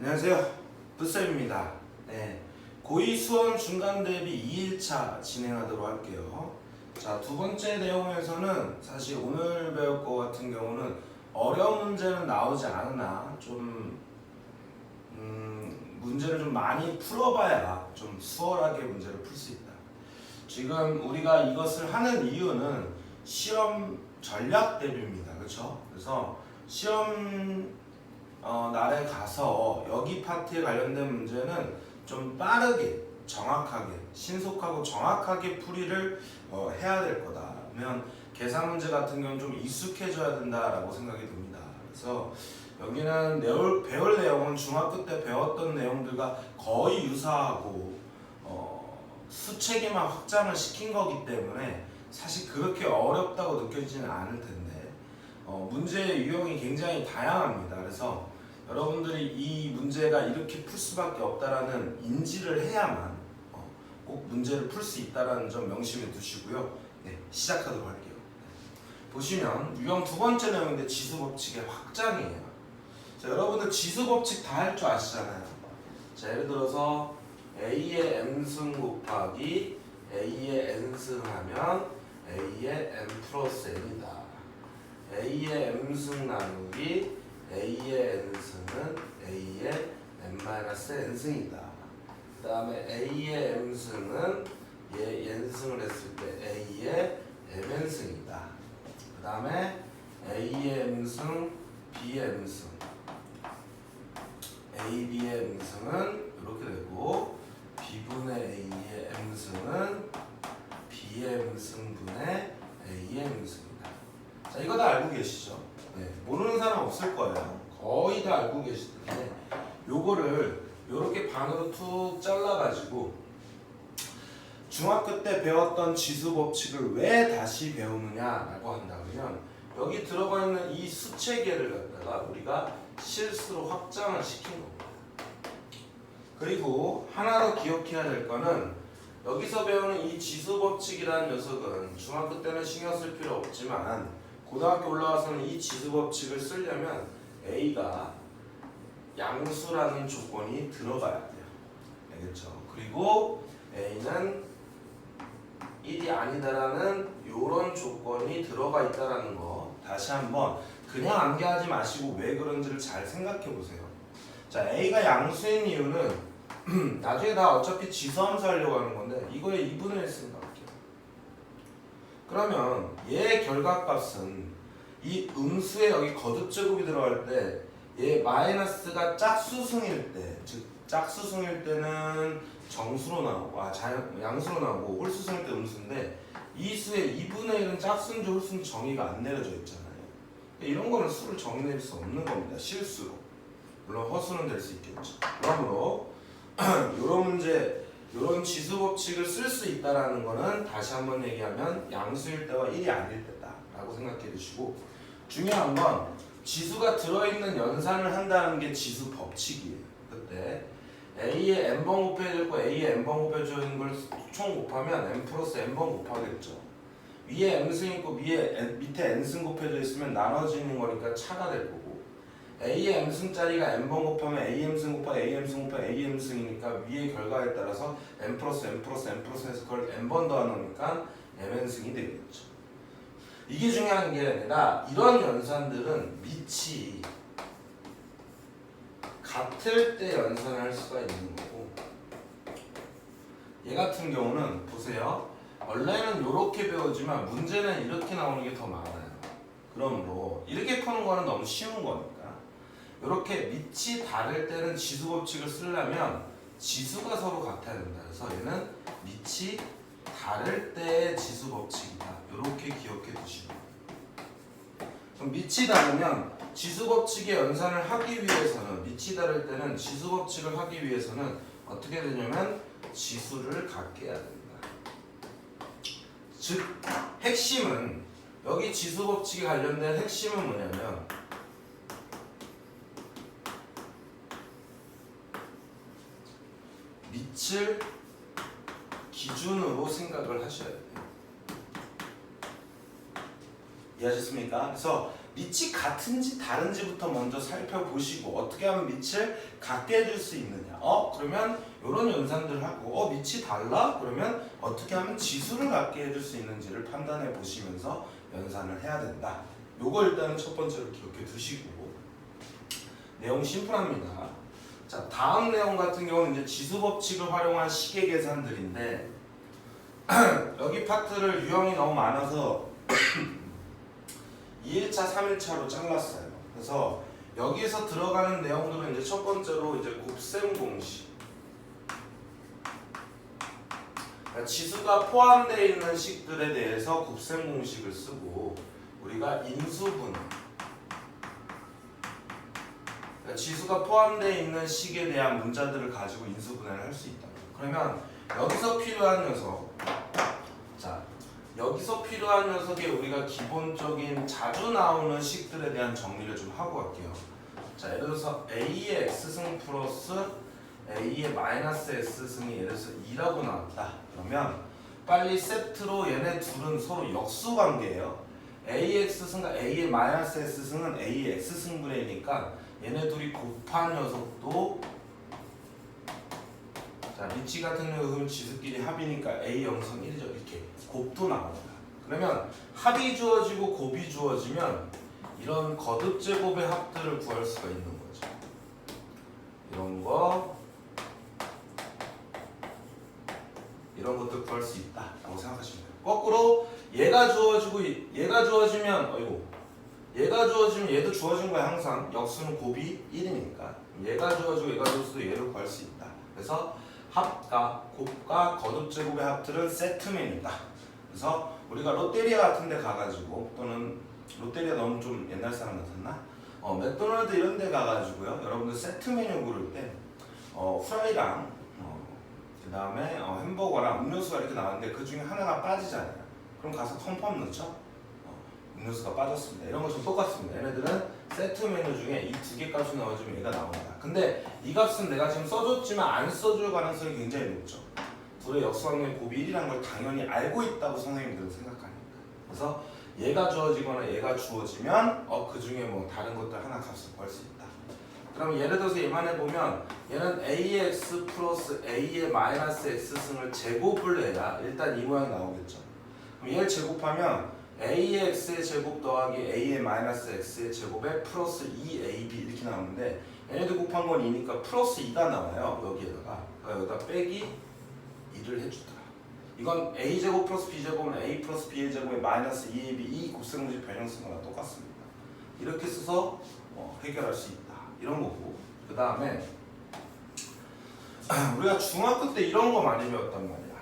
안녕하세요. 붓쌤입니다. 네, 고2 수원 중간 대비 2일차 진행하도록 할게요. 자, 두 번째 내용에서는 사실 오늘 배울 것 같은 경우는 어려운 문제는 나오지 않으나 좀 문제를 좀 많이 풀어봐야 좀 수월하게 문제를 풀 수 있다. 지금 우리가 이것을 하는 이유는 시험 전략 대비입니다. 그렇죠? 그래서 시험 날에 가서 여기 파트에 관련된 문제는 좀 빠르게, 정확하게, 신속하고 정확하게 풀이를 해야 될 거다. 그러면 계산 문제 같은 경우는 좀 익숙해져야 된다라고 생각이 듭니다. 그래서 여기는 배울 내용은 중학교 때 배웠던 내용들과 거의 유사하고 수체계만 확장을 시킨 거기 때문에 사실 그렇게 어렵다고 느껴지지는 않을 텐데 문제의 유형이 굉장히 다양합니다. 그래서 여러분들이 이 문제가 이렇게 풀 수밖에 없다라는 인지를 해야만 꼭 문제를 풀 수 있다라는 점 명심해 두시고요. 네, 시작하도록 할게요. 보시면 유형 두 번째 내용인데 지수법칙의 확장이에요. 자, 여러분들 지수법칙 다 할 줄 아시잖아요. 자, 예를 들어서 A의 m승 곱하기 A의 n승 하면 A의 m 플러스 n이다. A의 m승 나누기 A의 n승은 A의 n-n승이다. 그 다음에 A의 m승은 얘 n승을 했을 때 A의 mn승이다. 그 다음에 A의 m승, B의 m승, AB의 m승은 이렇게 되고 B분의 A의 m승은 B의 m승분의 A의 m승이다. 자, 이거 다 알고 계시죠? 네, 모르는 사람 없을 거예요. 거의 다 알고 계실 텐데 요거를 요렇게 반으로 툭 잘라가지고 중학교 때 배웠던 지수법칙을 왜 다시 배우느냐라고 한다면 여기 들어가 있는 이 수체계를 갖다가 우리가 실수로 확장을 시킨 겁니다. 그리고 하나 더 기억해야 될 거는 여기서 배우는 이 지수법칙이라는 녀석은 중학교 때는 신경 쓸 필요 없지만 고등학교 올라와서는 이 지수법칙을 쓰려면 A가 양수라는 조건이 들어가야 돼요. 알겠죠? 그리고 A는 1이 아니다라는 이런 조건이 들어가 있다라는 거 다시 한번 그냥 암기하지 마시고 왜 그런지를 잘 생각해 보세요. 자, A가 양수인 이유는 나중에 다 어차피 지수함수 하려고 하는 건데 이거에 2분의 1 생각할게요. 그러면 얘의 결과값은 이 음수에 여기 거듭제곱이 들어갈 때 얘 마이너스가 짝수승일 때, 즉 짝수승일 때는 정수로 나오고 양수로 나오고 홀수승일 때 음수인데 이 수의 2분의 1은 짝수인지 홀수인지 정의가 안 내려져 있잖아요. 이런 거는 수를 정의 내릴 수 없는 겁니다. 실수로. 물론 허수는 될 수 있겠죠. 그러므로 이런 문제, 이런 지수법칙을 쓸 수 있다라는 거는 다시 한번 얘기하면 양수일 때와 1이 아닐 때다라고 생각해 주시고 중요한 건 지수가 들어있는 연산을 한다는 게 지수법칙이에요. 그때 A의 n번 곱해야 되고 A의 n번 곱해져 있는 걸 총 곱하면 n 플러스 n번 곱하겠죠. 위에 m승 있고 밑에 n승 곱해져 있으면 나눠지는 거니까 차가 될 거고 A의 m승짜리가 n번 곱하면 am승 곱하기 am승 곱하기 am승이니까 위의 결과에 따라서 n 플러스 n 플러스 n 플러스 해서 그걸 n번 더하니까 mn승이 되겠죠. 이게 중요한 게 아니라 이런 연산들은 밑이 같을 때 연산할 수가 있는 거고 얘 같은 경우는 보세요. 원래는 이렇게 배우지만 문제는 이렇게 나오는 게 더 많아요. 그러므로 이렇게 푸는 거는 너무 쉬운 거니까 이렇게 밑이 다를 때는 지수법칙을 쓰려면 지수가 서로 같아야 된다. 그래서 얘는 밑이 다를 때의 지수법칙이다. 이렇게 기억해 두시고 그럼 밑이 다르면 지수법칙의 연산을 하기 위해서는 밑이 다를 때는 지수법칙을 하기 위해서는 어떻게 되냐면 지수를 갖게 해야 된다. 즉 핵심은 여기 지수법칙에 관련된 핵심은 뭐냐면 밑을 기준으로 생각을 하셔야 돼요. 이해하셨습니까? 그래서 밑이 같은지 다른지부터 먼저 살펴보시고 어떻게 하면 밑을 같게 해줄 수 있느냐. 그러면 이런 연산들을 하고 밑이 달라? 그러면 어떻게 하면 지수를 같게 해줄 수 있는지를 판단해 보시면서 연산을 해야 된다. 요거 일단은 첫 번째로 기억해 두시고 내용 심플합니다. 자, 다음 내용 같은 경우는 이제 지수 법칙을 활용한 시계 계산들인데 여기 파트를 유형이 너무 많아서 2일차, 3일차로 잘랐어요. 그래서 여기에서 들어가는 내용들은 이제 첫 번째로 이제 곱셈 공식. 그러니까 지수가 포함되어 있는 식들에 대해서 곱셈 공식을 쓰고 우리가 인수분해. 그러니까 지수가 포함되어 있는 식에 대한 문자들을 가지고 인수분해를 할 수 있다. 그러면 여기서 필요한 녀석. 자, 여기서 필요한 녀석에 우리가 기본적인 자주 나오는 식들에 대한 정리를 좀 하고 갈게요. 자, 예를 들어서 A의 X승 플러스 A의 마이너스 S승이 예를 들어서 2라고 나왔다. 그러면 빨리 세트로 얘네 둘은 서로 역수 관계예요. A의 X승과 A의 마이너스 S승은 A의 X승분해니까 얘네 둘이 곱한 녀석도 자, 리치 같은 녀석은 지수끼리 합이니까 A 0성 1이죠. 이렇게 곱도 나옵니다. 그러면 합이 주어지고 곱이 주어지면 이런 거듭 제곱의 합들을 구할 수가 있는 거죠. 이런 것들 구할 수 있다라고 생각하시면 돼요. 거꾸로 얘가 주어지고 얘가 주어지면 얘가 주어지면 얘도 주어진 거야. 항상 역수는 곱이 1이니까 얘가 주어지고 얘가 주어져도 얘를 구할 수 있다. 그래서 합과 곱과 거듭 제곱의 합들은 세트맨이다. 그래서 우리가 롯데리아 같은 데 가가지고 또는 롯데리아 너무 좀 옛날 사람 같았나? 맥도날드 이런 데 가가지고요. 여러분들 세트 메뉴 고를 때 후라이랑 그 다음에 햄버거랑 음료수가 이렇게 나왔는데 그 중에 하나가 빠지잖아요. 그럼 가서 컴펌 넣죠? 음료수가 빠졌습니다. 이런 것좀 똑같습니다. 얘네들은 세트 메뉴 중에 이 두 개 값이 넣어주면 얘가 나옵니다. 근데 이 값은 내가 지금 써줬지만 안 써줄 가능성이 굉장히 높죠. 둘의 역수관계 곱이 1이라는 걸 당연히 알고 있다고 선생님들은 생각하니까. 그래서 얘가 주어지거나 얘가 주어지면 그 중에 뭐 다른 것들 하나 값을 구할 수 있다. 그럼 예를 들어서 얘만 해보면 얘는 AX 플러스 A의 마이너스 X승을 제곱을 해야 일단 이 모양이 나오겠죠. 그럼 얘를 제곱하면 A의 X의 제곱 더하기 A의 마이너스 X의 제곱에 플러스 2AB 이렇게 나오는데 얘네들 곱한 건 2니까 플러스 2가 나와요. 여기에다가. 그러니까 여기다 빼기 2를 해주더라. 이건 A제곱 플러스 B제곱은 A 플러스 B의 제곱에 마이너스 2AB 이 곱셈공식 변형 쓴 거랑 똑같습니다. 이렇게 써서 해결할 수 있다. 이런 거고. 그 다음에 우리가 중학교 때 이런 거 많이 배웠단 말이야.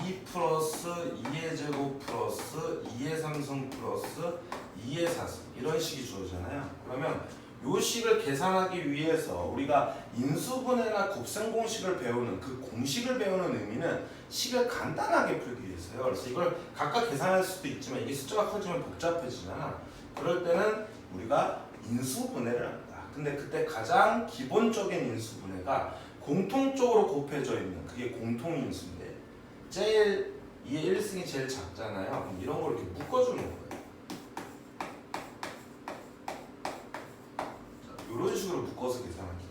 2 플러스 2의 제곱 플러스 2의 3승 플러스 2의 4승 이런 식이 주어지잖아요. 그러면 요 식을 계산하기 위해서 우리가 인수분해나 곱셈공식을 배우는 그 공식을 배우는 의미는 식을 간단하게 풀기 위해서요. 그래서 이걸 각각 계산할 수도 있지만 이게 숫자가 커지면 복잡해지잖아. 그럴 때는 우리가 인수분해를 한다. 근데 그때 가장 기본적인 인수분해가 공통적으로 곱해져 있는 그게 공통인수인데 제일 2의 1승이 제일 작잖아요. 그럼 이런 걸 이렇게 묶어주는 거예요. 이런 식으로 묶어서 계산하기.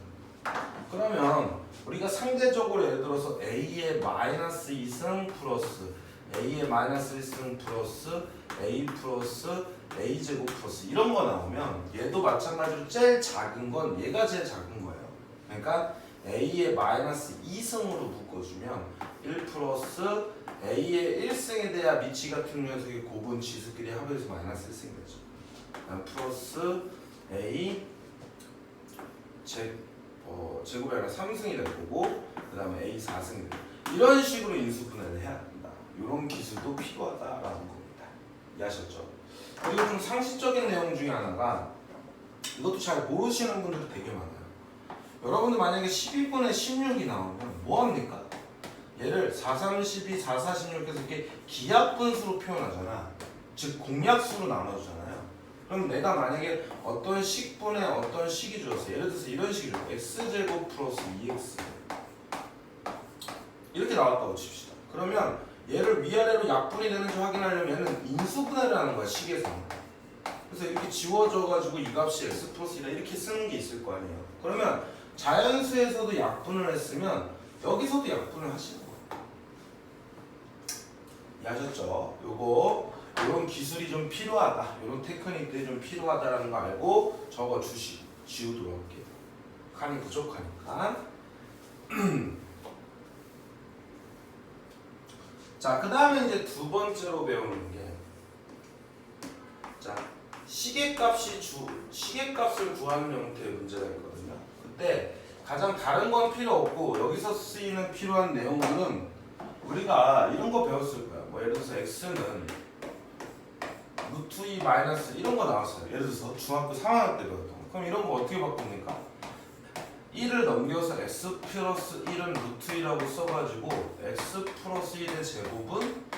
그러면 우리가 상대적으로 예를 들어서 A의 마이너스 2승 플러스 A의 마이너스 1승 플러스 A 플러스 A 제곱 플러스 이런 거 나오면 얘도 마찬가지로 제일 작은 건 얘가 제일 작은 거예요. 그러니까 A의 마이너스 2승으로 묶어주면 1 플러스 A의 1승에 대한 미치 같은 녀석의 곱은 지수끼리 합해서 마이너스 1승이 되죠. 플러스 A 제곱이 아니라 3승이 될 거고 그 다음에 A 4승이 될 거고 이런 식으로 인수분해를 해야 된다. 이런 기술도 필요하다라는 겁니다. 이해하셨죠? 그리고 좀 상식적인 내용 중에 하나가 이것도 잘 모르시는 분들이 되게 많아요. 여러분들 만약에 12분의 16이 나오면 뭐합니까? 얘를 4, 3, 12, 4, 4, 16해서 이렇게 기하분수로 표현하잖아. 즉 공약수로 나눠주잖아요. 그럼 내가 만약에 어떤 식분에 어떤 식이 주었어. 예를 들어서 이런 식이 주었어. x제곱 플러스 2x 이렇게 나왔다고 칩시다. 그러면 얘를 위아래로 약분이 되는지 확인하려면 얘는 인수분해를 하는 거야. 식에서. 그래서 이렇게 지워져가지고 이 값이 x 플러스 1이다 이렇게 쓰는 게 있을 거 아니에요. 그러면 자연수에서도 약분을 했으면 여기서도 약분을 하시는 거예요. 이해하셨죠? 요런 기술이 좀 필요하다, 요런 테크닉들이 좀 필요하다라는 거 알고 적어주시고 지우도록 할게요. 칸이 부족하니까. 자, 그 다음에 이제 두 번째로 배우는 게, 자, 시계값을 구하는 형태의 문제가 있거든요. 그때 가장 다른 건 필요 없고 여기서 쓰이는 필요한 내용은 우리가 이런 거 배웠을 거야. 뭐 예를 들어서 x는 루트 2 마이너스 이런 거 나왔어요. 예를 들어서 중학교 3학년 때 배웠던 거. 그럼 이런 거 어떻게 바꿉니까? 1을 넘겨서 x 플러스 1은 루트 2라고 써가지고 x 플러스 1의 제곱은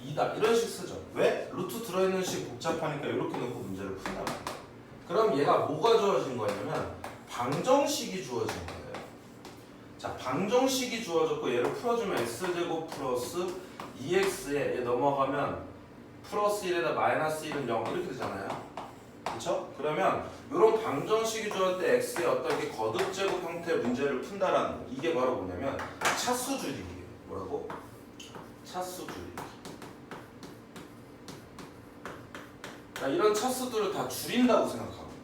2다 이런 식 쓰죠. 왜? 루트 들어있는 식 복잡하니까 이렇게 놓고 문제를 푼단 말이야. 그럼 얘가 뭐가 주어진 거냐면 방정식이 주어진 거예요. 자, 방정식이 주어졌고 얘를 풀어주면 x제곱 플러스 2x에 얘 넘어가면 플러스 1에다 마이너스 1은 0 이렇게 되잖아요. 그렇죠? 그러면 이런 방정식이 주어질 때 x의 어떤 게 거듭제곱 형태의 문제를 푼다라는 거. 이게 바로 뭐냐면 차수 줄이기예요. 뭐라고? 차수 줄이기. 자, 이런 차수들을 다 줄인다고 생각하면 돼요.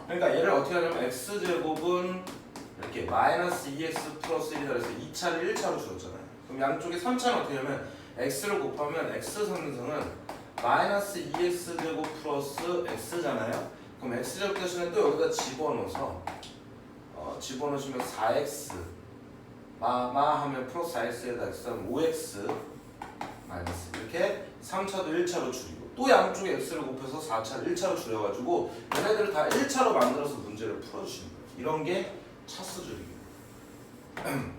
그러니까 얘를 어떻게 하냐면 x제곱은 이렇게 마이너스 2x 플러스 1이다 그래서 2차를 1차로 줄였잖아요. 그럼 양쪽에 3차는 어떻게 하면 x를 곱하면 x 상승은 마이너스 2x 제곱 플러스 x잖아요. 그럼 x 제곱 대신에 또 여기다 집어넣어서 집어넣으시면 4x 마 하면 플러스 4x에다 x 하면 5x 마이너스 이렇게 3차도 1차로 줄이고 또 양쪽에 x를 곱해서 4차를 1차로 줄여가지고 얘네들을 다 1차로 만들어서 문제를 풀어주시는 거예요. 이런 게 차수줄이에요.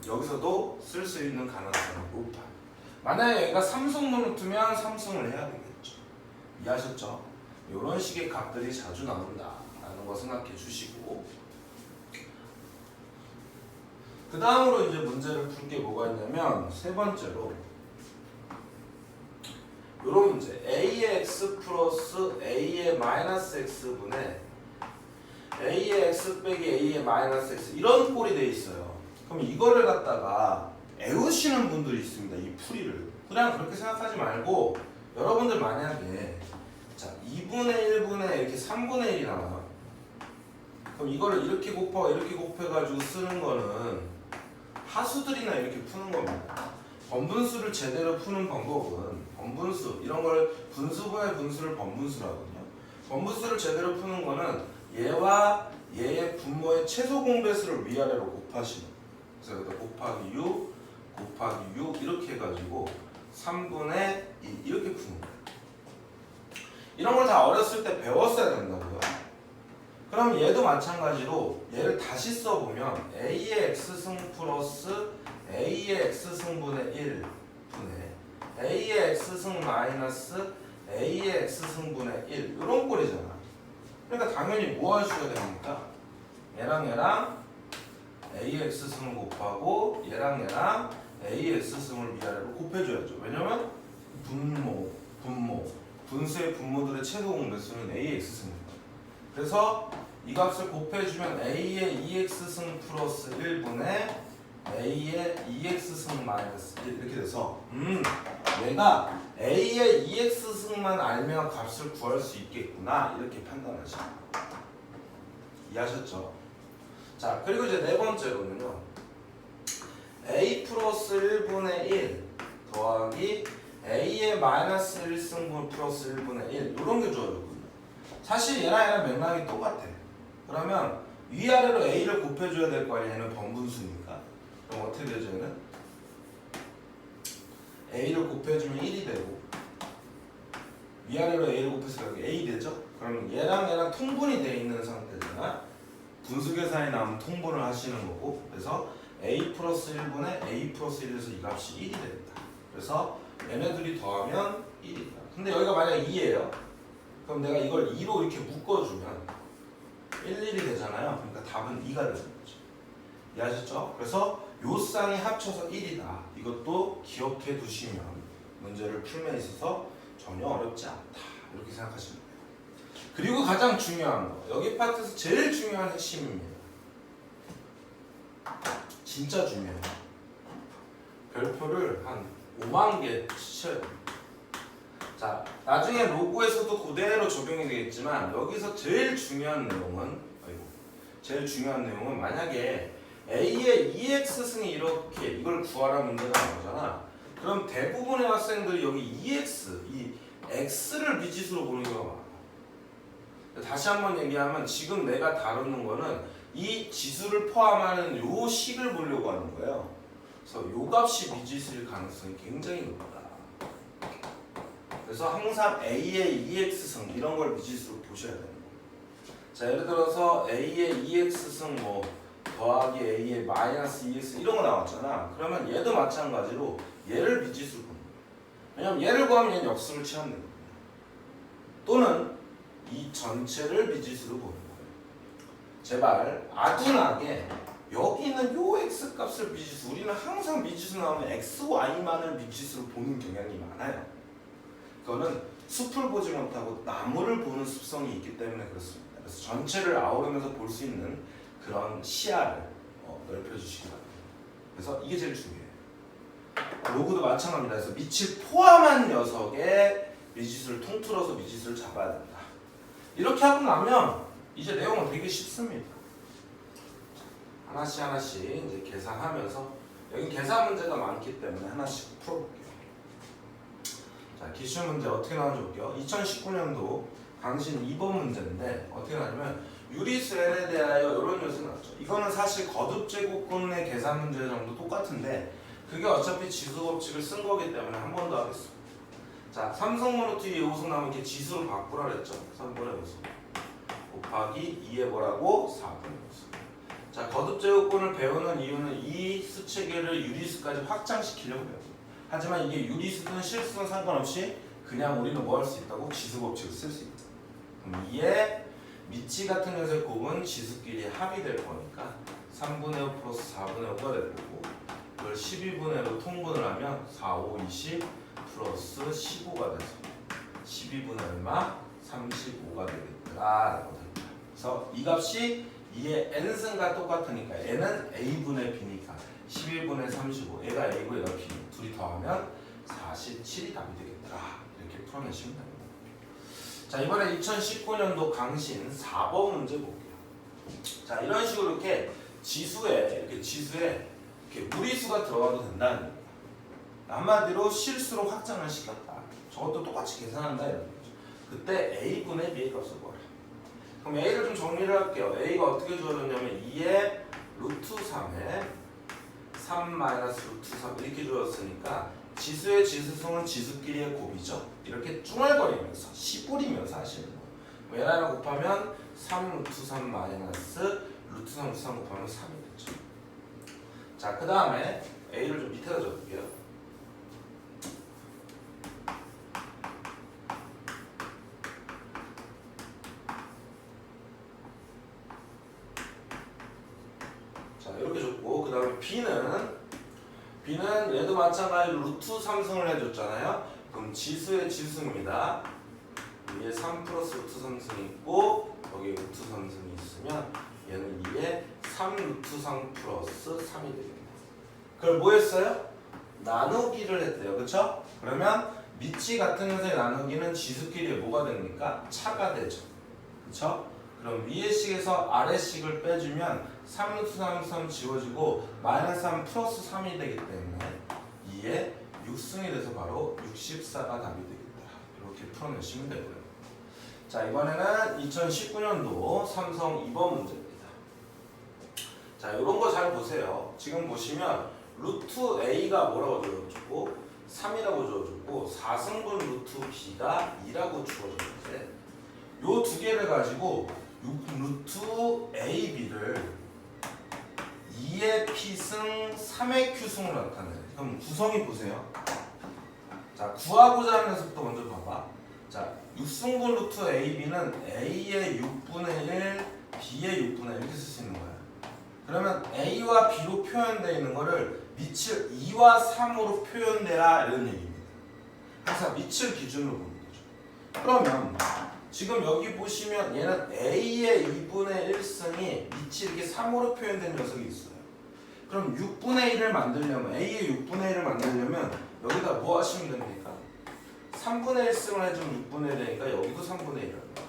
여기서도 쓸 수 있는 가능성이 높아요. 만약에 얘가 삼성로 루트면 삼성을 해야 되겠죠. 이해하셨죠? 이런 식의 값들이 자주 나온다라는 거 생각해 주시고, 그 다음으로 이제 문제를 풀 게 뭐가 있냐면 세 번째로 이런 문제 a의 x 플러스 a의 마이너스 x분의 a의 x 빼기 a의 마이너스 x 이런 꼴이 돼 있어요. 그럼 이거를 갖다가 애우시는 분들이 있습니다. 이 풀이를 그냥 그렇게 생각하지 말고 여러분들 만약에 자 2분의 1분의 이렇게 3분의 1이 나와요. 그럼 이거를 이렇게 곱해가지고 쓰는 거는 하수들이나 이렇게 푸는 겁니다. 번분수를 제대로 푸는 방법은 번분수 이런 걸 분수분의 분수를 번분수라거든요. 번분수를 제대로 푸는 거는 얘와 얘의 분모의 최소 공배수를 위아래로 곱하시는 거예요. 그래서 여기다 곱하기 6 이렇게 해가지고 3분의 2 이렇게 푸는 거예요. 이런 걸 다 어렸을 때 배웠어야 된다고요. 그럼 얘도 마찬가지로 얘를 다시 써보면 a의 x승 플러스 a의 x승분의 1 분의 a의 x승 마이너스 a의 x승분의 1 이런 꼴이잖아. 그러니까 당연히 뭐 하셔야 됩니까? 얘랑 a의 x승을 곱하고 얘랑 a의 x승을 위아래로 곱해줘야죠. 왜냐면 분수의 분모들의 최소 공배수는 a의 x승입니다. 그래서 이 값을 곱해주면 a의 2x승 플러스 1분의 a의 2x승 마이너스 1 이렇게 돼서 얘가 a의 2x승만 알면 값을 구할 수 있겠구나 이렇게 판단하시면 이해하셨죠? 자, 그리고 이제 네 번째로는요 a 플러스 1분의 1 더하기 a의 마이너스 1승분 플러스 1분의 1 이런 게 주어졌거든요. 사실 얘랑 맥락이 똑같아. 그러면 위아래로 a를 곱해줘야 될 거 아니야. 얘는 번분수니까. 그럼 어떻게 되죠? 얘는 a를 곱해주면 1이 되고 위아래로 a를 곱해서 a 되죠? 그러면 얘랑 통분이 돼 있는 상태잖아. 분수 계산이 나오면 통분을 하시는 거고 그래서 a 플러스 1분의 a 플러스 1에서 이 값이 1이 된다. 그래서 얘네들이 더하면 1이다. 근데 여기가 만약 2예요. 그럼 내가 이걸 2로 이렇게 묶어주면 1, 1이 되잖아요. 그러니까 답은 2가 되는 거죠. 이해하셨죠? 그래서 요 쌍이 합쳐서 1이다. 이것도 기억해 두시면 문제를 풀면 있어서 전혀 어렵지 않다. 이렇게 생각하시면 돼요. 그리고 가장 중요한 거, 여기 파트에서 제일 중요한 핵심입니다. 진짜 중요해요. 별표를 한 5만 개 치셔야 돼요. 자, 나중에 로고에서도 그대로 적용이 되겠지만 여기서 제일 중요한 내용은 만약에 A의 EX승이 이렇게 이걸 구하라 문제가 나오잖아. 그럼 대부분의 학생들이 여기 EX, 이 X를 미지수로 보는 경우가 많아. 다시 한번 얘기하면 지금 내가 다루는 거는 이 지수를 포함하는 요 식을 보려고 하는 거예요. 그래서 요 값이 미지수일 가능성이 굉장히 높다. 그래서 항상 A의 EX승 이런 걸 미지수로 보셔야 되는 거예요. 자, 예를 들어서 A의 EX승 뭐 더하기 A의 마이너스 EX 이런 거 나왔잖아. 그러면 얘도 마찬가지로 얘를 미지수로 보는 거예요. 왜냐면 얘를 구하면 얘는 역수를 취하면 되거든요. 또는 이 전체를 미지수로 보는 거예요. 제발 아둔하게 여기 있는 요 X 값을 미지수, 우리는 항상 미지수 나오면 X, Y만을 미지수로 보는 경향이 많아요. 그거는 숲을 보지 못하고 나무를 보는 습성이 있기 때문에 그렇습니다. 그래서 전체를 아우르면서 볼 수 있는 그런 시야를 넓혀주시기 바랍니다. 그래서 이게 제일 중요해요. 로그도 마찬가지입니다. 그래서 밑을 포함한 녀석의 미지수를 통틀어서 미지수를 잡아야 된다. 이렇게 하고 나면 이제 내용은 되게 쉽습니다. 하나씩 이제 계산하면서 여기 계산 문제가 많기 때문에 하나씩 풀어볼게요. 자, 기출 문제 어떻게 나오는지 볼게요. 2019년도 강신 2번 문제인데 어떻게 나오냐면 유리수 N에 대하여 이런 녀석이 나왔죠. 이거는 사실 거듭제곱근의 계산 문제 정도 똑같은데 그게 어차피 지수 법칙을 쓴 거기 때문에 한 번 더 하겠습니다. 자, 3승분 루트 2의 5승 나오면 이렇게 지수로 바꾸라 그랬죠. 3분의 5승 곱하기 2의 뭐라고? 4분의 5승. 자, 거듭제곱근을 배우는 이유는 이 수체계를 유리수까지 확장시키려고 해요. 하지만 이게 유리수든 실수든 상관없이 그냥 우리는 뭐 할 수 있다고? 지수 법칙을 쓸 수 있다. 그럼 2의 미치 같은 녀석의 곱은 지수끼리 합이 될 거니까 3분의 5 플러스 4분의 5가 될 거고 그걸 12분의 5로 통분을 하면 4, 5, 20 플러스 15가 돼서 12분의 얼마? 35가 되겠다. 그래서 이 값이 2의 n승과 똑같으니까 n은 a분의 b니까 11분의 35 얘가 a고 얘가 b 둘이 더하면 47이 답이 되겠더라. 이렇게 풀어내시면 됩니다. 자, 이번에 2019년도 강신 4번 문제 볼게요. 자, 이런 식으로 이렇게 지수에 이렇게 무리수가 들어가도 된다는 겁니다. 한마디로 실수로 확장을 시켰다. 저것도 똑같이 계산한다 이런 거죠. 그때 a분의 b의 값을 구하라. 그럼 a를 좀 정리를 할게요. a가 어떻게 주어졌냐면 2의 루트 3에 3 마이너스 루트 3 이렇게 주어졌으니까 지수의 지수승은 지수끼리의 곱이죠. 이렇게 쭝얼거리면서 씨뿌리면서 하시는 거예요. 얘랑 곱하면 3 루트 3 마이너스 루트 3 루트 3 곱하면 3이 됐죠. 자, 그 다음에 a를 좀 밑에다 적을게요. 자, 이렇게 줬고 그 다음에 b는 얘도 마찬가지로 루트 3승을 해줬잖아요. 그럼 지수의 지수입니다. 위에 3 플러스 루트 3승이 있고 여기에 루트 3승이 있으면 얘는 2에 3 루트 3 플러스 3이 되겠네요. 그걸 뭐 했어요? 나누기를 했대요. 그쵸? 그러면 밑이 같은 녀석의 나누기는 지수끼리 뭐가 됩니까? 차가 되죠. 그쵸? 그럼 위의 식에서 아래 식을 빼주면 3 루트 3 3 지워지고 마이너스 3 플러스 3이 되기 때문에 2에 6승이 돼서 바로 64가 답이 되겠다. 이렇게 풀어내시면 되고요. 자, 이번에는 2019년도 삼성 2번 문제입니다. 자, 이런 거 잘 보세요. 지금 보시면 루트 A가 뭐라고 주어졌고 3이라고 주어졌고 4승분 루트 B가 2라고 주어졌는데 요 두 개를 가지고 루트 A, B를 2의 P승, 3의 Q승으로 나타내요. 그럼 구성이 보세요. 자, 구하고자 하는 녀석부터 먼저 봐봐. 자, 6승분 루트 A, B는 A의 6분의 1, B의 6분의 1 이렇게 쓸 수 있는 거야. 그러면 A와 B로 표현되어 있는 거를 밑을 2와 3으로 표현되라 이런 얘기입니다. 항상 밑을 기준으로 보는 거죠. 그러면 지금 여기 보시면 얘는 A의 2분의 1승이 밑이 이렇게 3으로 표현된 녀석이 있어요. 그럼 6분의 1을 만들려면 A의 6분의 1을 만들려면 여기다 뭐 하시면 됩니까? 3분의 1승을 해주면 6분의 1이니까 여기도 3분의 1입니다.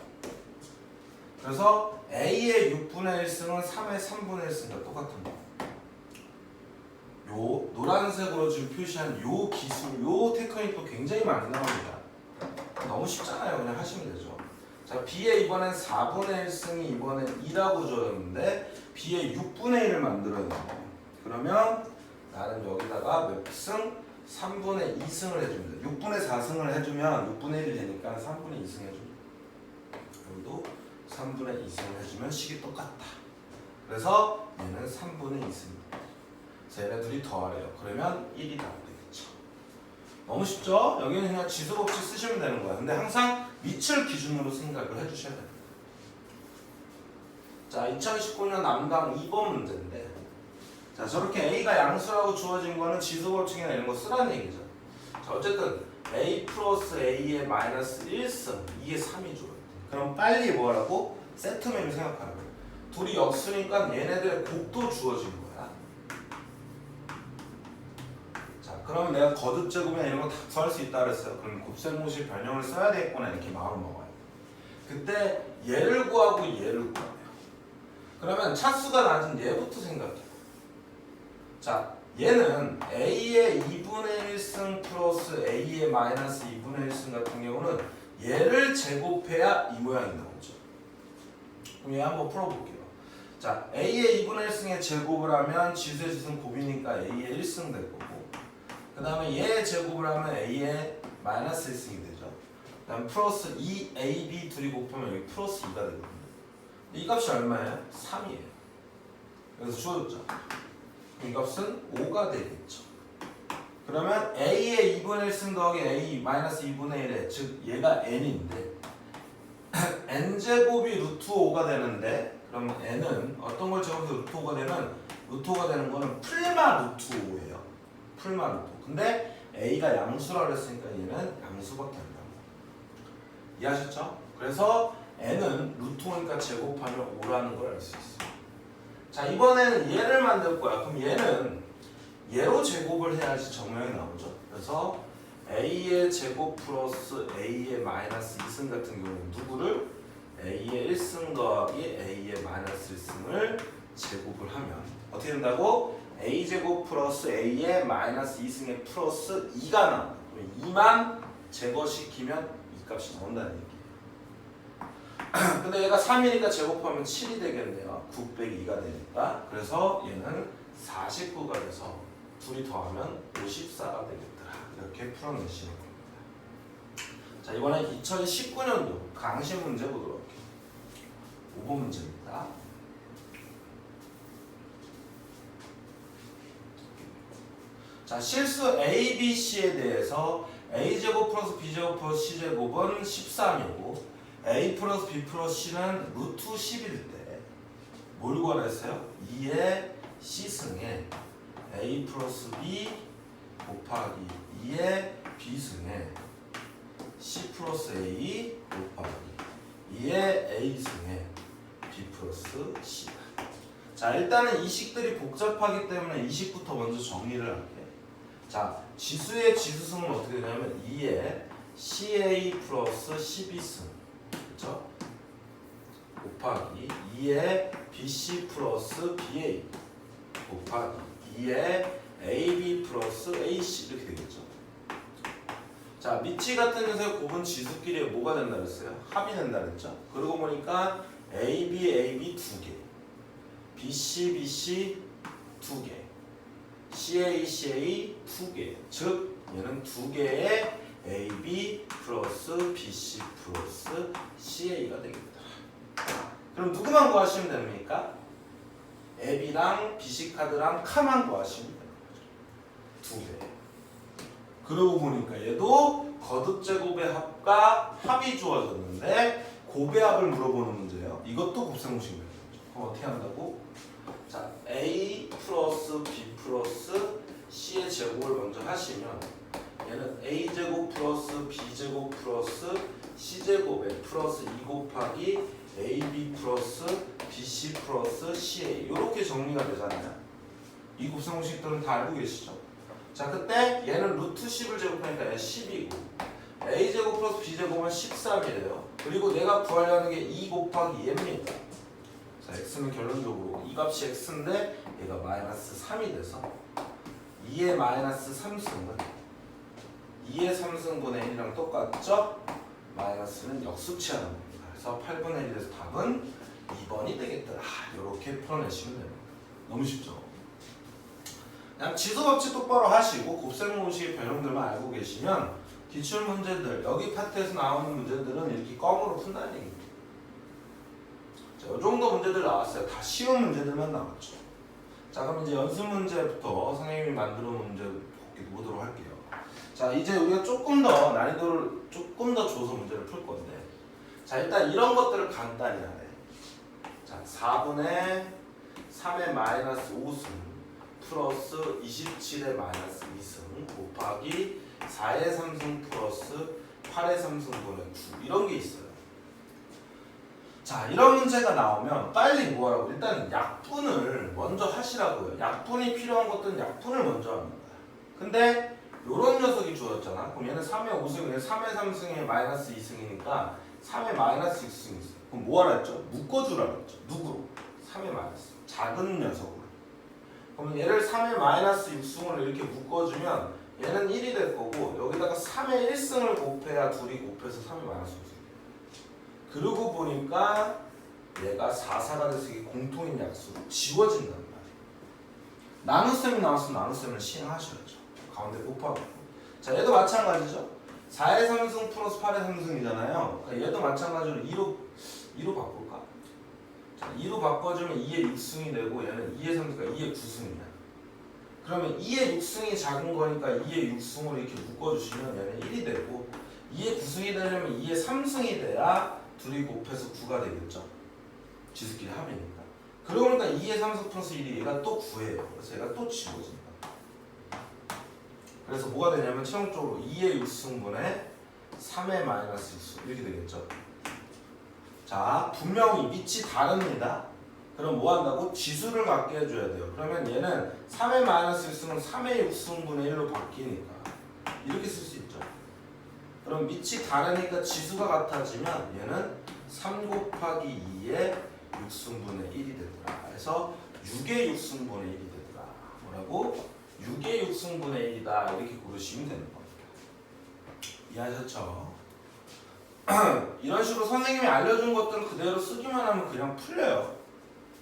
그래서 A의 6분의 1승은 3의 3분의 1승과 똑같습니다. 요 노란색으로 지금 표시한 요 기술, 요 테크닉도 굉장히 많이 나옵니다. 너무 쉽잖아요. 그냥 하시면 되죠. 자, B의 이번엔 4분의 1승이 이번엔 2라고 줘졌는데 B의 6분의 1을 만들어야 돼요. 그러면 나는 여기다가 몇 승? 3분의 2승을 해줍니다. 6분의 4승을 해주면 6분의 1이 되니까 3분의 2승 해줍니다. 여기도 3분의 2승을 해주면 식이 똑같다. 그래서 얘는 3분의 2승입니다. 그래서 얘네 둘이 더하래요. 그러면 1이 답이 되겠죠. 너무 쉽죠? 여기는 그냥 지수법칙 쓰시면 되는 거야. 근데 항상 밑을 기준으로 생각을 해주셔야 됩니다. 자, 2019년 남강 2번 문제인데, 자, 저렇게 A가 양수라고 주어진 거는 지수법칙이나 이런 거 쓰라는 얘기죠. 자, 어쨌든 A 플러스 A의 마이너스 1승, 이게 3이죠. 그럼 빨리 뭐라고? 세트면을 생각하라고. 둘이 역수니까 얘네들의 곱도 주어진 거야. 자, 그러면 내가 거듭제곱이나 이런 거 다 구할 수 있다 그랬어요. 그럼 곱셈공식 변형을 써야 되겠구나 이렇게 마음을 먹어요. 그때 얘를 구하고 얘를 구해요. 그러면 차수가 낮은 얘부터 생각해요. 자, 얘는 A의 2분의 1승 플러스 A의 마이너스 2분의 1승 같은 경우는 얘를 제곱해야 이 모양이 나오죠. 그럼 얘 한번 풀어볼게요. 자, A의 2분의 1승의 제곱을 하면 지수의 지수는 곱이니까 A의 1승 될 거고, 그 다음에 얘 제곱을 하면 A의 마이너스 1승이 되죠. 그 다음 플러스 2AB 둘이 곱하면 여기 플러스 2가 되거든요. 이 값이 얼마예요? 3이에요. 그래서 주어졌죠. 이 값은 5가 되겠죠. 그러면 A의 2분의 1승 더하기 A 마이너스 2분의 1에 즉 얘가 n인데 n제곱이 루트 5가 되는데, 그러면 n은 어떤 걸 제곱해서 루트 5가 되면 루트 5가 되는 거는 풀마 루트 5예요. 풀마 루트 5. 근데 A가 양수라 그랬으니까 얘는 양수밖에 안 나와요. 이해하셨죠? 그래서 n은 루트 5니까 제곱하면 5라는 걸 알 수 있어요. 자, 이번에는 얘를 만들 거야. 그럼 얘는 얘로 제곱을 해야지 정명이 나오죠. 그래서 A의 제곱 플러스 A의 마이너스 2승 같은 경우는 누구를? A의 1승 더하기 A의 마이너스 1승을 제곱을 하면 어떻게 된다고? A제곱 플러스 A의 마이너스 2승의 플러스 2가 나온다. 2만 제거시키면 이 값이 나온다는 얘기예요. 근데 얘가 3이니까 제곱하면 7이 되겠네요. 9 빼기 2가 되니까. 그래서 얘는 49가 돼서 둘이 더하면 54가 되겠더라. 이렇게 풀어내시는 겁니다. 자, 이번엔 2019년도 강시 문제 보도록 할게요. 5번 문제입니다. 자, 실수 A, B, C에 대해서 A제곱 플러스 B제곱 플러스 C제곱은 13이고 A 플러스 B 플러스 C는 루트 10일 때 뭘 구하랬어요? 2의 C승에 A 플러스 B 곱하기 2의 B승에 C 플러스 A 곱하기 2의 A승에 B 플러스 C다. 자, 일단은 이 식들이 복잡하기 때문에 이 식부터 먼저 정리를 할게요. 자, 지수의 지수승은 어떻게 되냐면 2의 CA 플러스 CB승, 그렇죠? 곱하기 2의 BC 플러스 BA 곱하기 2의 AB 플러스 AC 이렇게 되겠죠. 자, 미치 같은 녀석의 곱은 지수끼리 뭐가 된다 그랬어요? 합이 된다 그랬죠. 그러고 보니까 AB, AB 2개, BC, BC 2개, CA, CA 2개. 즉 얘는 2개의 AB 플러스 BC 플러스 CA가 되겠다. 그럼 누구만 구하시면 됩니까? 앱이랑 BC 카드랑 카만 구하시면 되는 거죠. 2개. 그러고 보니까 얘도 거듭제곱의 합과 합이 주어졌는데 곱의 합을 물어보는 문제예요. 이것도 곱셈공식 문제죠. 그럼 어떻게 한다고? 자, A 플러스 B 플러스 C의 제곱을 먼저 하시면 얘는 A제곱 플러스 B제곱 플러스 C제곱 C제곱 F 플러스 2 곱하기 AB 플러스 BC 플러스 CA 이렇게 정리가 되잖아요. 이 곱셈공식들은 다 알고 계시죠? 자, 그때 얘는 루트 10을 제곱하니까 얘는 10이고 A제곱 플러스 B제곱은 13이래요. 그리고 내가 구하려는 게 2 곱하기 얘입니다. 자, X는 결론적으로 이 값이 X인데 얘가 마이너스 3이 돼서 2의 마이너스 3승은 2의 3승분의 1이랑 똑같죠? 마이너스는 역수치하는 겁니다. 그래서 8분의 1이 돼서 답은 2번이 되겠더라. 이렇게 풀어내시면 됩니다. 너무 쉽죠? 그냥 지수법칙 똑바로 하시고 곱셈공식의 변형들만 알고 계시면 기출문제들, 여기 파트에서 나오는 문제들은 이렇게 껌으로 푼다는 얘기입니다. 자, 이 정도 문제들 나왔어요. 다 쉬운 문제들만 나왔죠. 자, 그럼 이제 연습 문제부터 선생님이 만들어 놓은 문제 보도록 할게요. 자, 이제 우리가 조금 더 난이도를 조금 더 줘서 문제를 풀 건데, 자, 일단 이런 것들을 간단히 하래. 자, 4분의 3의 마이너스 5승 플러스 27의 마이너스 2승 곱하기 4의 3승 플러스 8의 3승분의 9 이런 게 있어요. 자, 이런 문제가 나오면 빨리 뭐하라고? 일단 약분을 먼저 하시라고요. 약분이 필요한 것들은 약분을 먼저 합니다. 근데 요런 녀석이 주어졌잖아. 그럼 얘는 3의 5승이네. 3의 3승에 마이너스 2승이니까 3의 마이너스 6승이 있어. 그럼 뭐하라 했죠? 묶어주라 했죠. 누구로? 3의 마이너스. 작은 녀석으로. 그럼 얘를 3의 마이너스 6승으로 이렇게 묶어주면 얘는 1이 될 거고 여기다가 3의 1승을 곱해야 둘이 곱해서 3의 마이너스 6승. 그러고 보니까 얘가 4가 돼서 이게 공통인 약수로 지워진단 말이에요. 나눗셈이 나왔으면 나눗셈을 시행하셔야죠. 가운데 곱하고. 자, 얘도 마찬가지죠. 4의 3승 플러스 8의 3승이잖아요. 그러니까 얘도 마찬가지로 2로 바꿀까? 자, 2로 바꿔주면 2의 6승이 되고 얘는 2의 3승이니까 2의 9승이야. 그러면 2의 6승이 작은 거니까 2의 6승으로 이렇게 묶어주시면 얘는 1이 되고 2의 9승이 되려면 2의 3승이 돼야 둘이 곱해서 9가 되겠죠. 지수끼리 합이니까. 그러고 보니까 2의 3승 플러스 1이 얘가 또 9예요. 그래서 얘가 또 지워진다. 그래서 뭐가 되냐면 최종적으로 2의 6승분의 3의 마이너스 6승 이렇게 되겠죠. 자, 분명히 밑이 다릅니다. 그럼 뭐 한다고? 지수를 갖게 해줘야 돼요. 그러면 얘는 3의 마이너스 6승은 3의 6승분의 1로 바뀌니까 이렇게 쓸 수 있죠. 그럼 밑이 다르니까 지수가 같아지면 얘는 3 곱하기 2의 6승분의 1이 되더라. 그래서 6의 6승분의 1이 되더라. 뭐라고? 6의 6승분의 1이다. 이렇게 고르시면 되는 겁니다. 이해하셨죠? 이런 식으로 선생님이 알려준 것들을 그대로 쓰기만 하면 그냥 풀려요.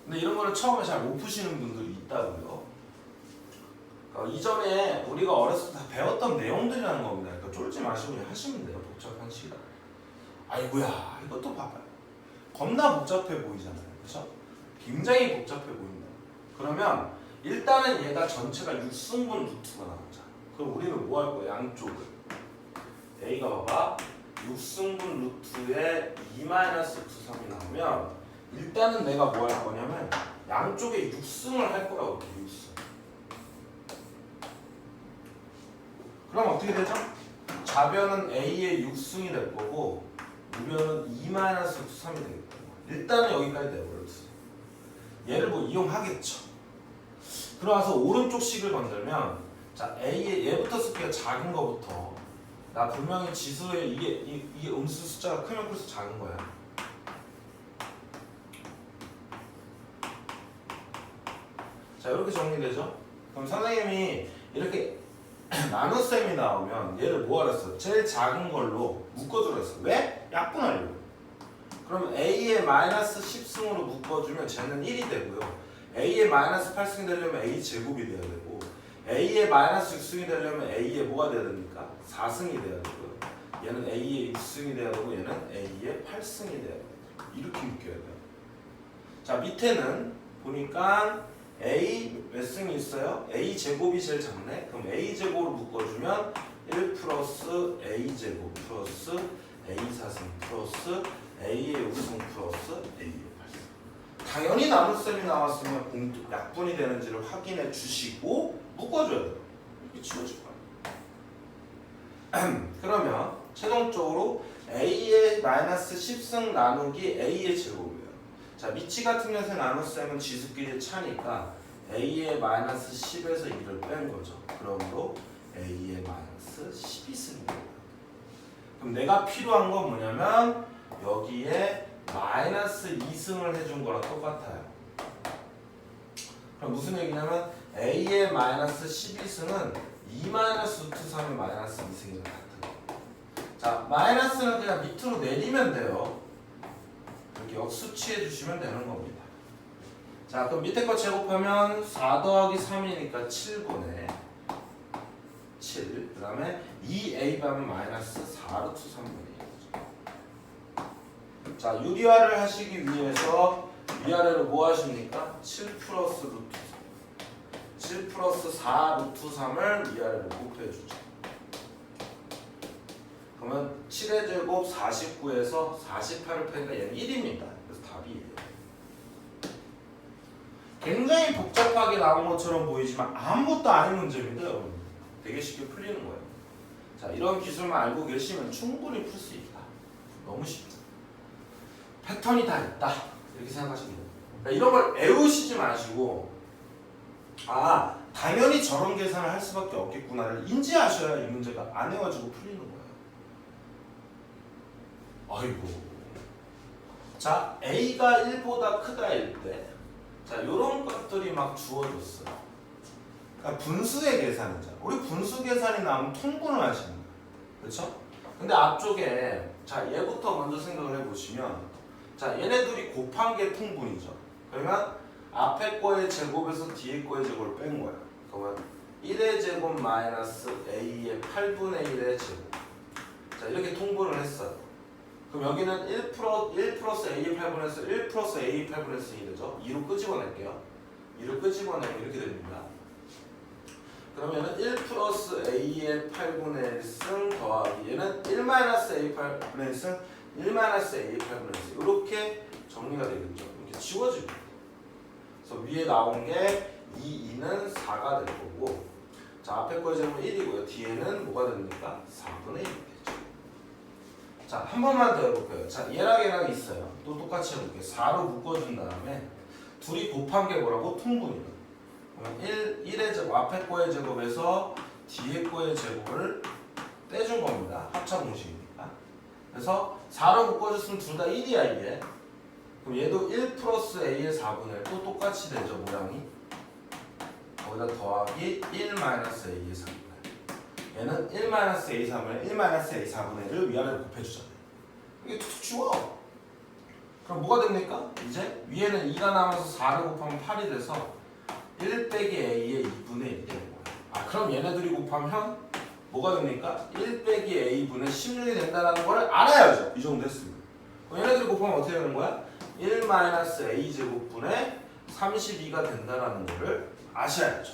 근데 이런 거를 처음에 잘 못 푸시는 분들이 있다고요. 그러니까 이전에 우리가 어렸을 때 다 배웠던 내용들이라는 겁니다. 그러니까 쫄지 마시고 하시면 돼요. 복잡한 시간. 아이고야, 이것도 봐봐요. 겁나 복잡해 보이잖아요. 그렇죠? 굉장히 복잡해 보인다. 그러면 일단은 얘가 전체가 6승분 루트가 나오잖아. 그럼 우리는 뭐 할 거야? 양쪽을. A가 봐봐. 6승분 루트에 2-9,3이 나오면 일단은 내가 뭐 할 거냐면 양쪽에 6승을 할 거라고. 6승. 그럼 어떻게 되죠? 좌변은 A의 6승이 될 거고 우변은 2-9,3이 되겠다. 일단은 여기까지 내버려두세요. 얘를 뭐 이용하겠죠. 들어와서 오른쪽 식을 건들면 자 A의 얘부터 쓸게요. 작은 거부터. 나 분명히 지수에 이게 음수 숫자가 크면 클수록 작은 거야. 자 이렇게 정리되죠? 그럼 선생님이 이렇게 나눗셈이 나오면 얘를 뭐 하랬어? 제일 작은 걸로 묶어주라 했어. 왜? 약분하려고. 그럼 A의 마이너스 10승으로 묶어주면 쟤는 1이 되고요. A의 마이너스 8승이 되려면 A 제곱이 돼야 되고 A의 마이너스 6승이 되려면 A의 뭐가 돼야 됩니까? 4승이 돼야 되고요. 얘는 A의 6승이 돼야 되고 얘는 A의 8승이 돼야 돼요. 이렇게 묶여야 돼요. 자 밑에는 보니까 A 몇 승이 있어요? A 제곱이 제일 작네. 그럼 A 제곱을 묶어주면 1 플러스 A 제곱 플러스 A 4승 플러스 A의 5승 플러스 A의 8승. 당연히 나눗셈이 나왔으면 약분이 되는지를 확인해 주시고 묶어줘야 돼요. 이렇게 지워질 거예요. 그러면 최종적으로 a의 마이너스 10승 나누기 a의 제곱이에요. 자, 미치 같은 녀석의 나눗셈은 지수끼리 차니까 a의 마이너스 10에서 2를 뺀 거죠. 그러므로 a의 마이너스 12승입니다. 그럼 내가 필요한 건 뭐냐면 여기에 마이너스 2승을 해준 거랑 똑같아요. 그럼 무슨 얘기냐면 a의 마이너스 12승은 2 마이너스 루트 3의 마이너스 2승이랑 같은 거. 자, 마이너스는 그냥 밑으로 내리면 돼요. 이렇게 역수치해 주시면 되는 겁니다. 자, 그럼 밑에 거 제곱하면 4 더하기 3이니까 7분의 7. 그 다음에 2a 하면 마이너스 4 루트 3분의 1. 자, 유리화를 하시기 위해서 위아래로 뭐 하십니까? 7 플러스 루트 7 플러스 4 루트 3을 위아래로 곱해주죠. 그러면 7의 제곱 49에서 48을 빼니까 얘는 1입니다. 그래서 답이에요. 굉장히 복잡하게 나온 것처럼 보이지만 아무것도 아닌 문제입니다, 여러분. 되게 쉽게 풀리는 거예요. 자, 이런 기술만 알고 계시면 충분히 풀 수 있다. 너무 쉽죠. 패턴이 다 있다. 이렇게 생각하시면 돼요. 그러니까 이런 걸 애우시지 마시고 아, 당연히 저런 계산을 할 수밖에 없겠구나를 인지하셔야 이 문제가 안 해가지고 풀리는 거예요. 아이고. 자, a가 1보다 크다일 때, 자, 요런 것들이 막 주어졌어요. 그러니까 분수의 계산이죠. 우리 분수 계산이 나오면 통분을 하시는 거예요. 그렇죠? 근데 앞쪽에, 자, 얘부터 먼저 생각을 해보시면, 자, 얘네들이 곱한 게 통분이죠. 그러면 앞에 거의 제곱에서 뒤에 거의 제곱을 뺀 거예요. 그러면 1의 제곱 마이너스 a의 8분의 1의 제곱. 자, 이렇게 통분을 했어요. 그럼 여기는 1 플러스 a의 8분의 1 플러스 a의 8분의 1이 되죠. 2로 끄집어낼게요. 2로 끄집어내면 이렇게 됩니다. 그러면은 1 플러스 a의 8분의 1승 더하기 얘는 1 마이너스 a 8분의 1승 1 마이너스 a의 8분의 1 이렇게 정리가 되겠죠. 이렇게 지워집니다. 그래서 위에 나온 게 2는 4가 될 거고, 자, 앞에 거의 제곱은 1이고요. 뒤에는 뭐가 됩니까? 4분의 1이 되죠. 자, 한 번만 더 해볼게요. 자, 얘랑 있어요. 또 똑같이 해볼게요. 4로 묶어준 다음에 둘이 곱한 게 뭐라고? 통분이에요. 1의 제곱, 앞에 거의 제곱에서 뒤에 거의 제곱을 떼준 겁니다. 합차 공식이니까. 그래서 4로 묶어줬으면 둘 다 1이야, 이게. 그럼 얘도 1 플러스 a의 4분의 1, 또 똑같이 되죠, 모양이. 거기다 더하기 1 마이너스 a의 4분의 1. 얘는 1 마이너스 a 3분의 1, 1 마이너스 a 4분의 1을 위아래로 곱해주잖아요. 이게 툭툭 치워. 그럼 뭐가 됩니까? 이제 위에는 2가 남아서 4를 곱하면 8이 돼서 1 빼기 a의 2분의 1이 되는 거예요. 아, 그럼 얘네들이 곱하면 뭐가 됩니까? 1 빼기 a분의 16이 된다는 걸 알아야죠. 이 정도 했습니다. 그럼 얘네들이 곱하면 어떻게 되는 거야? 1 마이너스 a 제곱분의 32가 된다는 거를 아셔야죠.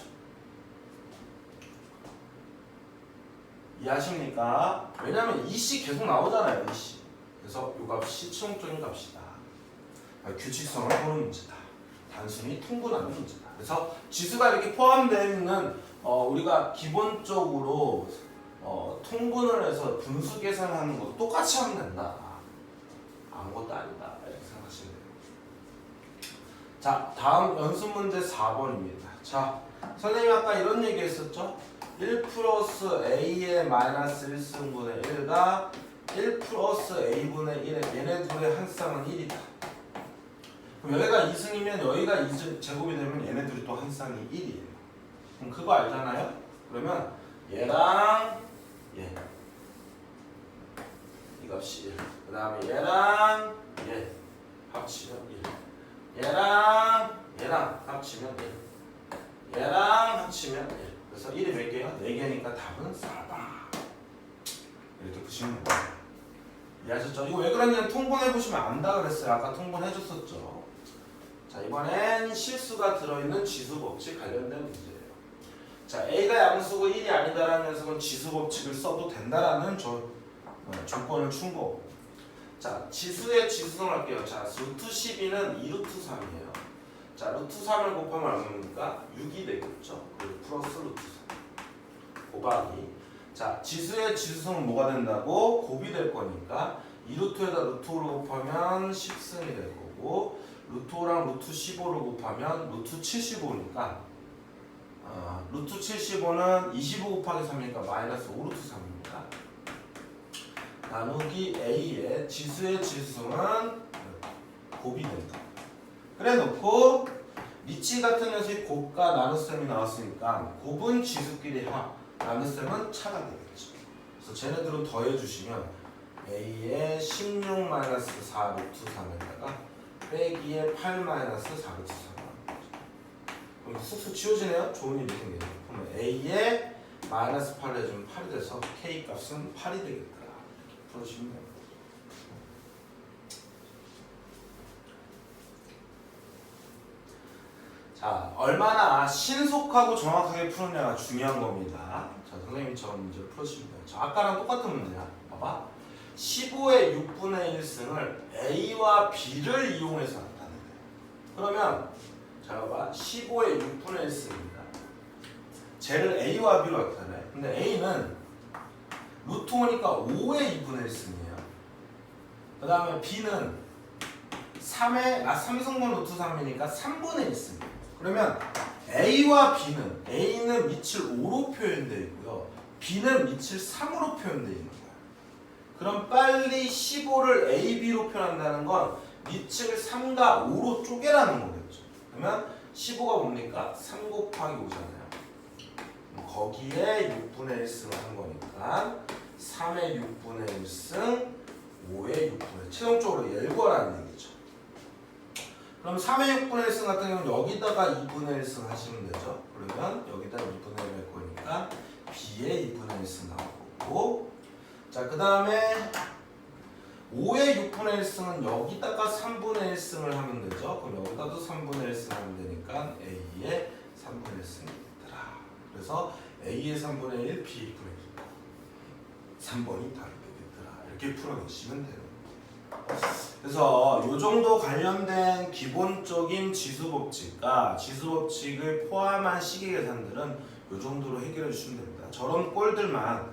이해하십니까? 왜냐면 이씨 계속 나오잖아요, 이씨. 그래서 이 값이 치용적인 값이다. 규칙성을 보는 문제다. 단순히 통분하는 문제다. 그래서 지수가 이렇게 포함되어 있는 우리가 기본적으로 통분을 해서 분수 계산하는 것도 똑같이 하면 된다. 아무것도 아니다. 이렇게 생각하시면 돼요. 자, 다음 연습 문제 4번입니다. 자, 선생님이 아까 이런 얘기 했었죠? 1 플러스 a의 마이너스 1승분의 1과 1 플러스 a분의 1의 얘네 둘의 한 쌍은 1이다. 그럼 여기가 2승이면 여기가 2 제곱이 되면 얘네 둘이 또 한 쌍이 1이에요. 그럼 그거 알잖아요? 그러면 얘랑 얘 이 값이 1. 그 다음에 얘랑 얘 합치면 1. 얘랑 합치면 1. 얘랑 합치면 1. 그래서 1이 몇 개요? 4개니까 답은 4다. 이렇게 푸시면 돼요. 이해하셨죠? 이거 왜 그러냐면 통분해보시면 안다 그랬어요. 아까 통분해줬었죠. 자, 이번엔 실수가 들어있는 지수법칙 관련된 문제예요. 자, A가 양수고 1이 아니다라는 녀석은 지수법칙을 써도 된다라는 조건을 준 거고. 자, 지수의 지수성 할게요. 자, 루트 12는 2루트 3이에요. 자, 루트 3을 곱하면 얼마입니까? 6이 되겠죠. 그리고 플러스 루트 3 곱하기. 자, 자, 지수의 지수성은 뭐가 된다고? 곱이 될 거니까 2루트에다 루트 5를 곱하면 10승이 될 거고 루트 5랑 루트 15를 곱하면 루트 75니까 루트 75는 25 곱하기 3이니까 마이너스 5루트 3입니다. 나누기 A의 지수의 지수성은 곱이 된다. 그래 놓고 리치 같은 녀석이 곱과 나눗셈이 나왔으니까 곱은 지수끼리 합, 나눗셈은 차가 되겠죠. 그래서 쟤네들은 더해주시면 A의 16 마이너스 4 루트 3에다가 빼기의 8 마이너스 4 루트 3 그럼 쑥쑥 치워지네요. 좋은 일이 생기네요. 그러면 A의 마이너스 8을 해주면 8이 돼서 K 값은 8이 되겠다. 이렇게 풀어주시면 됩니다. 자, 얼마나 신속하고 정확하게 푸느냐가 중요한 겁니다. 자, 선생님처럼 문제를 풀어주시면 돼요. 자, 아까랑 똑같은 문제야. 봐봐. 15의 6분의 1승을 A와 B를 이용해서 나타내요. 그러면 자, 봐봐. 15의 6분의 1승입니다. 쟤를 A와 B로 나타내. 근데 A는 루트 5니까 5의 2분의 1승이에요. 그 다음에 B는 3승분 루트 3이니까 3분의 1승이에요. 그러면 A와 B는 A는 밑을 5로 표현되어 있고요. B는 밑을 3으로 표현되어 있는 거예요. 그럼 빨리 15를 A, B로 표현한다는 건 밑을 3과 5로 쪼개라는 거겠죠. 그러면 15가 뭡니까? 3 곱하기 5잖아요. 거기에 6분의 1승을 한 거니까 3의 6분의 1승, 5의 6분의 1. 최종적으로 얘를 구하라는 얘기죠. 그럼 3의 6분의 1승 같은 경우는 여기다가 2분의 1승 하시면 되죠. 그러면 여기다 2분의 1 할 거니까 B의 2분의 1승 나올 거고, 자, 그 다음에 5의 6분의 1승은 여기다가 3분의 1승을 하면 되죠. 그럼 여기다도 3분의 1승 하면 되니까 A의 3분의 1승이 되더라. 그래서 A의 3분의 1, B의 2분의 1. 3번이 답이 되겠더라. 이렇게 풀어내시면 돼요. 그래서 이 정도 관련된 기본적인 지수법칙과 지수법칙을 포함한 시계 계산들은 이 정도로 해결해 주시면 됩니다. 저런 꼴들만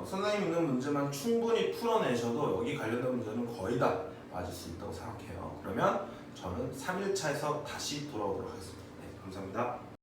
선생님 있는 문제만 충분히 풀어내셔도 여기 관련된 문제는 거의 다 맞을 수 있다고 생각해요. 그러면 저는 3일차에서 다시 돌아오도록 하겠습니다. 네, 감사합니다.